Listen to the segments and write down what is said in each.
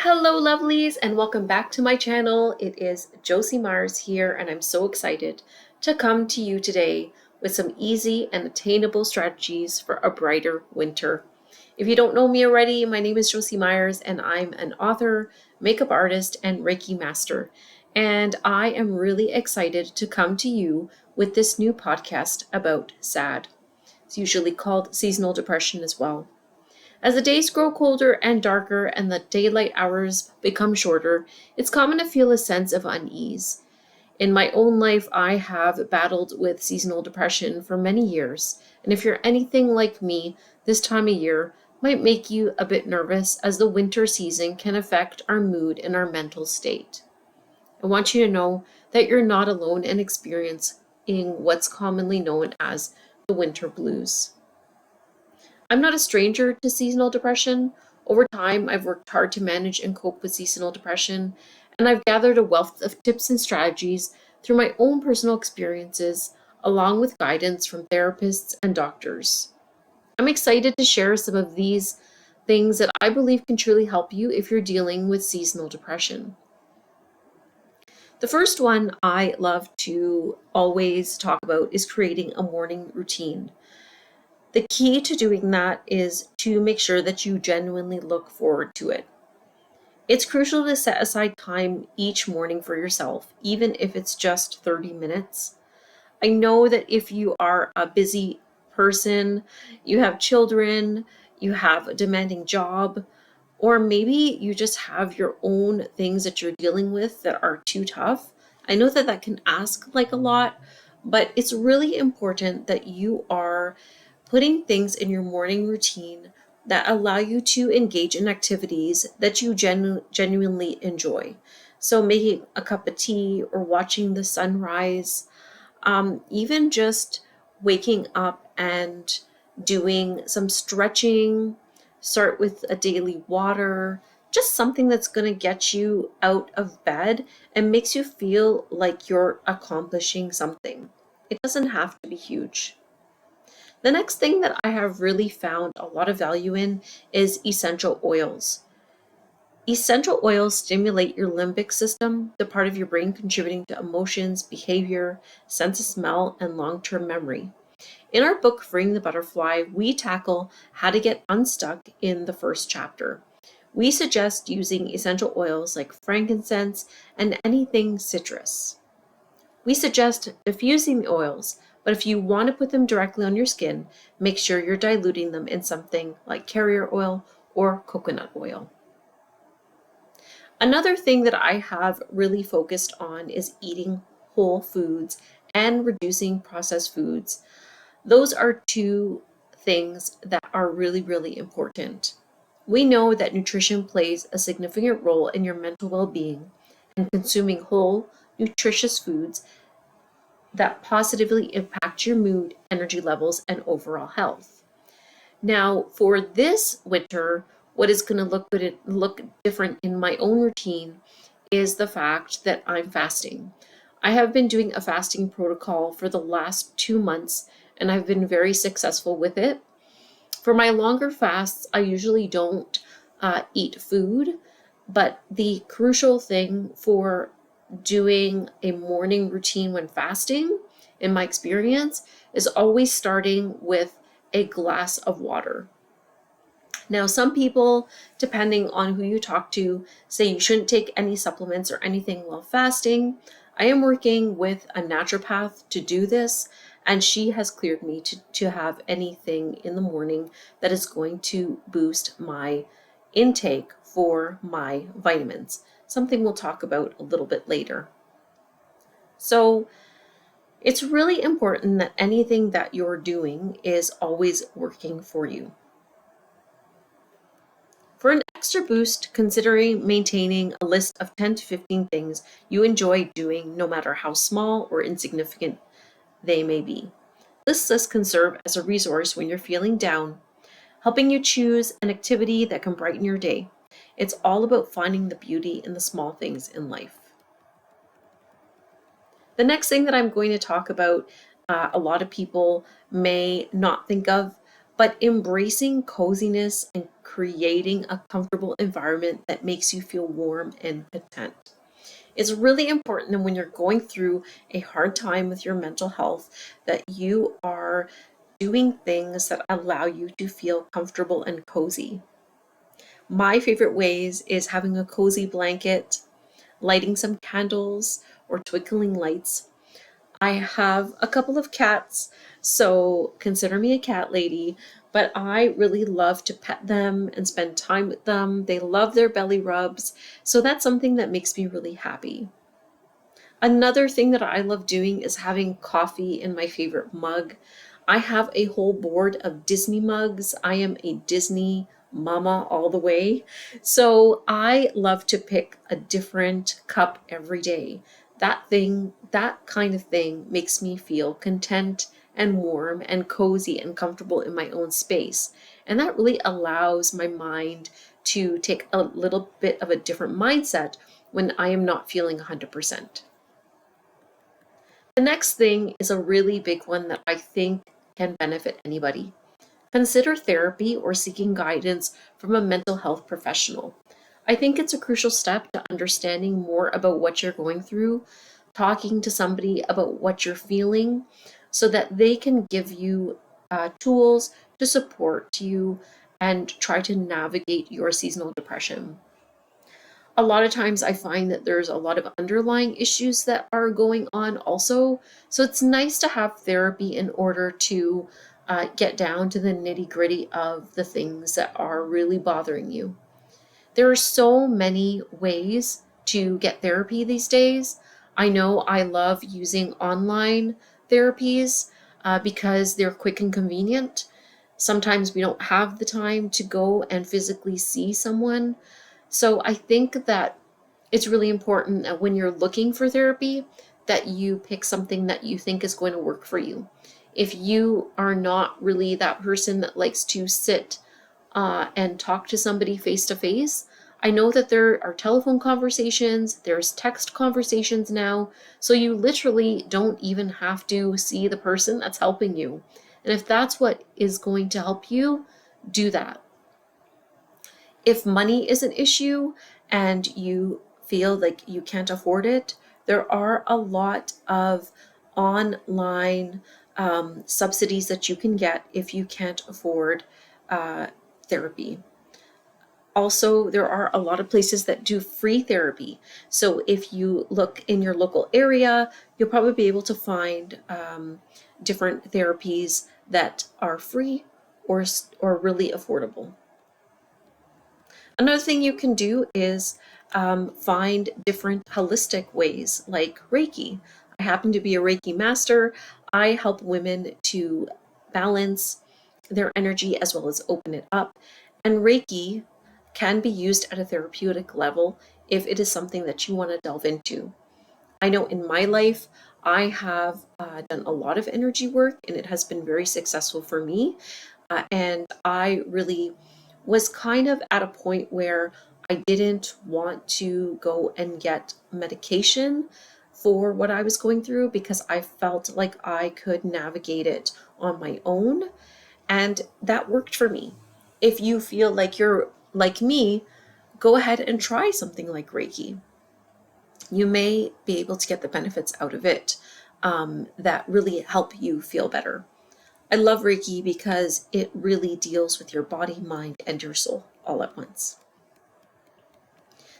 Hello, lovelies, and welcome back to my channel. It is Josie Mars here, and I'm so excited to come to you today with some easy and attainable strategies for a brighter winter. If you don't know me already, my name is Josie Myers, and I'm an author, makeup artist, and Reiki master. And I am really excited to come to you with this new podcast about SAD. It's usually called seasonal depression as well. As the days grow colder and darker and the daylight hours become shorter, it's common to feel a sense of unease. In my own life, I have battled with seasonal depression for many years, and if you're anything like me, this time of year might make you a bit nervous as the winter season can affect our mood and our mental state. I want you to know that you're not alone in experiencing what's commonly known as the winter blues. I'm not a stranger to seasonal depression. Over time, I've worked hard to manage and cope with seasonal depression, and I've gathered a wealth of tips and strategies through my own personal experiences, along with guidance from therapists and doctors. I'm excited to share some of these things that I believe can truly help you if you're dealing with seasonal depression. The first one I love to always talk about is creating a morning routine. The key to doing that is to make sure that you genuinely look forward to it. It's crucial to set aside time each morning for yourself, even if it's just 30 minutes. I know that if you are a busy person, you have children, you have a demanding job, or maybe you just have your own things that you're dealing with that are too tough. I know that that can ask like a lot, but it's really important that you are putting things in your morning routine that allow you to engage in activities that you genuinely enjoy. So, making a cup of tea or watching the sunrise, even just waking up and doing some stretching, start with a daily water, just something that's going to get you out of bed and makes you feel like you're accomplishing something. It doesn't have to be huge. The next thing that I have really found a lot of value in is essential oils. Essential oils stimulate your limbic system, the part of your brain contributing to emotions, behavior, sense of smell, and long term memory. In our book, Freeing the Butterfly, we tackle how to get unstuck in the first chapter. We suggest using essential oils like frankincense and anything citrus. We suggest diffusing the oils, but if you want to put them directly on your skin, make sure you're diluting them in something like carrier oil or coconut oil. Another thing that I have really focused on is eating whole foods and reducing processed foods. Those are two things that are really, really important. We know that nutrition plays a significant role in your mental well being, and consuming whole, nutritious foods that positively impact your mood, energy levels, and overall health. Now, for this winter, what is going to look different in my own routine is the fact that I'm fasting. I have been doing a fasting protocol for the last 2 months, and I've been very successful with it. For my longer fasts, I usually don't eat food, but the crucial thing for doing a morning routine when fasting, in my experience, is always starting with a glass of water. Now, some people, depending on who you talk to, say you shouldn't take any supplements or anything while fasting. I am working with a naturopath to do this, and she has cleared me to have anything in the morning that is going to boost my intake for my vitamins, something we'll talk about a little bit later. So, it's really important that anything that you're doing is always working for you. For an extra boost, considering maintaining a list of 10 to 15 things you enjoy doing, no matter how small or insignificant they may be. This list can serve as a resource when you're feeling down, helping you choose an activity that can brighten your day. It's all about finding the beauty in the small things in life. The next thing that I'm going to talk about, a lot of people may not think of, but embracing coziness and creating a comfortable environment that makes you feel warm and content. It's really important that when you're going through a hard time with your mental health, that you are doing things that allow you to feel comfortable and cozy. My favorite ways is having a cozy blanket, lighting some candles, or twinkling lights. I have a couple of cats, so consider me a cat lady, but I really love to pet them and spend time with them. They love their belly rubs, so that's something that makes me really happy. Another thing that I love doing is having coffee in my favorite mug. I have a whole board of Disney mugs. I am a Disney mama all the way. So I love to pick a different cup every day. That kind of thing makes me feel content and warm and cozy and comfortable in my own space. And that really allows my mind to take a little bit of a different mindset when I am not feeling 100%. The next thing is a really big one that I think can benefit anybody. Consider therapy or seeking guidance from a mental health professional. I think it's a crucial step to understanding more about what you're going through, talking to somebody about what you're feeling, so that they can give you tools to support you and try to navigate your seasonal depression. A lot of times I find that there's a lot of underlying issues that are going on also. So it's nice to have therapy in order to get down to the nitty gritty of the things that are really bothering you. There are so many ways to get therapy these days. I know I love using online therapies because they're quick and convenient. Sometimes we don't have the time to go and physically see someone. So I think that it's really important that when you're looking for therapy, that you pick something that you think is going to work for you. If you are not really that person that likes to sit and talk to somebody face to face, I know that there are telephone conversations, there's text conversations now, so you literally don't even have to see the person that's helping you. And if that's what is going to help you, do that. If money is an issue and you feel like you can't afford it, there are a lot of online subsidies that you can get if you can't afford therapy. Also, there are a lot of places that do free therapy. So if you look in your local area, you'll probably be able to find different therapies that are free or really affordable. Another thing you can do is find different holistic ways like Reiki. I happen to be a Reiki master. I help women to balance their energy as well as open it up. And Reiki can be used at a therapeutic level if it is something that you want to delve into. I know in my life, I have done a lot of energy work and it has been very successful for me. And I really was kind of at a point where I didn't want to go and get medication for what I was going through because I felt like I could navigate it on my own. And that worked for me. If you feel like you're like me, go ahead and try something like Reiki. You may be able to get the benefits out of it that really help you feel better. I love Reiki because it really deals with your body, mind, and your soul all at once.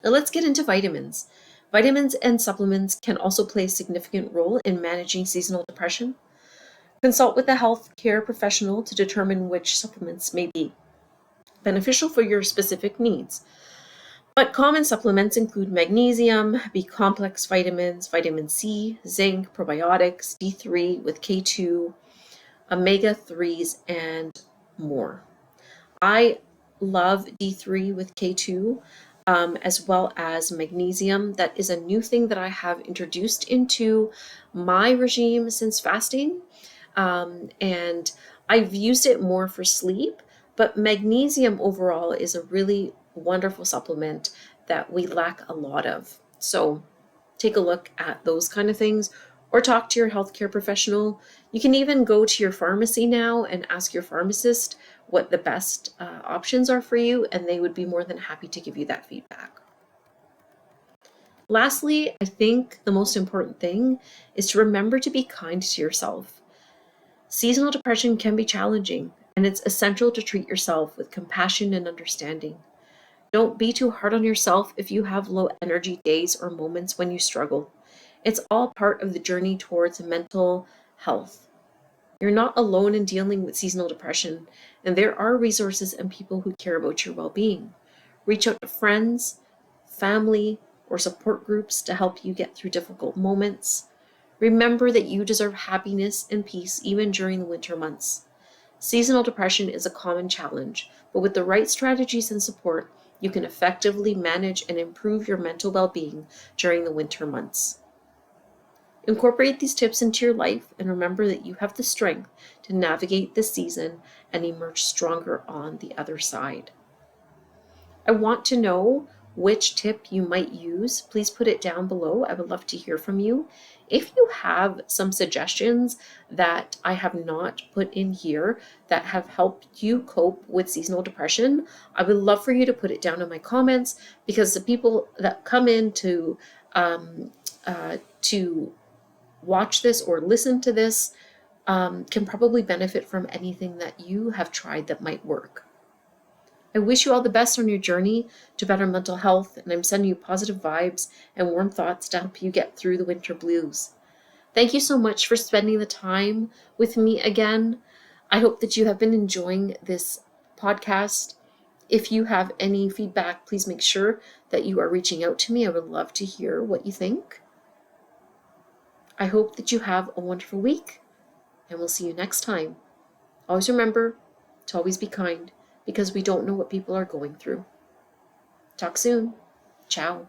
Now let's get into vitamins. Vitamins and supplements can also play a significant role in managing seasonal depression. Consult with a healthcare professional to determine which supplements may be beneficial for your specific needs. But common supplements include magnesium, B complex vitamins, vitamin C, zinc, probiotics, D3 with K2, omega 3s, and more. I love D3 with K2 as well as magnesium. That is a new thing that I have introduced into my regime since fasting. And I've used it more for sleep, but magnesium overall is a really wonderful supplement that we lack a lot of. So take a look at those kind of things, or talk to your healthcare professional. You can even go to your pharmacy now and ask your pharmacist what the best options are for you, and they would be more than happy to give you that feedback. Lastly, I think the most important thing is to remember to be kind to yourself. Seasonal depression can be challenging, and it's essential to treat yourself with compassion and understanding. Don't be too hard on yourself if you have low energy days or moments when you struggle. It's all part of the journey towards mental health. You're not alone in dealing with seasonal depression, and there are resources and people who care about your well being. Reach out to friends, family, or support groups to help you get through difficult moments. Remember that you deserve happiness and peace even during the winter months. Seasonal depression is a common challenge, but with the right strategies and support, you can effectively manage and improve your mental well being during the winter months. Incorporate these tips into your life and remember that you have the strength to navigate this season and emerge stronger on the other side. I want to know which tip you might use. Please put it down below. I would love to hear from you. If you have some suggestions that I have not put in here that have helped you cope with seasonal depression, I would love for you to put it down in my comments, because the people that come in to watch this or listen to this can probably benefit from anything that you have tried that might work. I wish you all the best on your journey to better mental health, and I'm sending you positive vibes and warm thoughts to help you get through the winter blues. Thank you so much for spending the time with me again. I hope that you have been enjoying this podcast. If you have any feedback, please make sure that you are reaching out to me. I would love to hear what you think. I hope that you have a wonderful week, and we'll see you next time. Always remember to always be kind, because we don't know what people are going through. Talk soon. Ciao.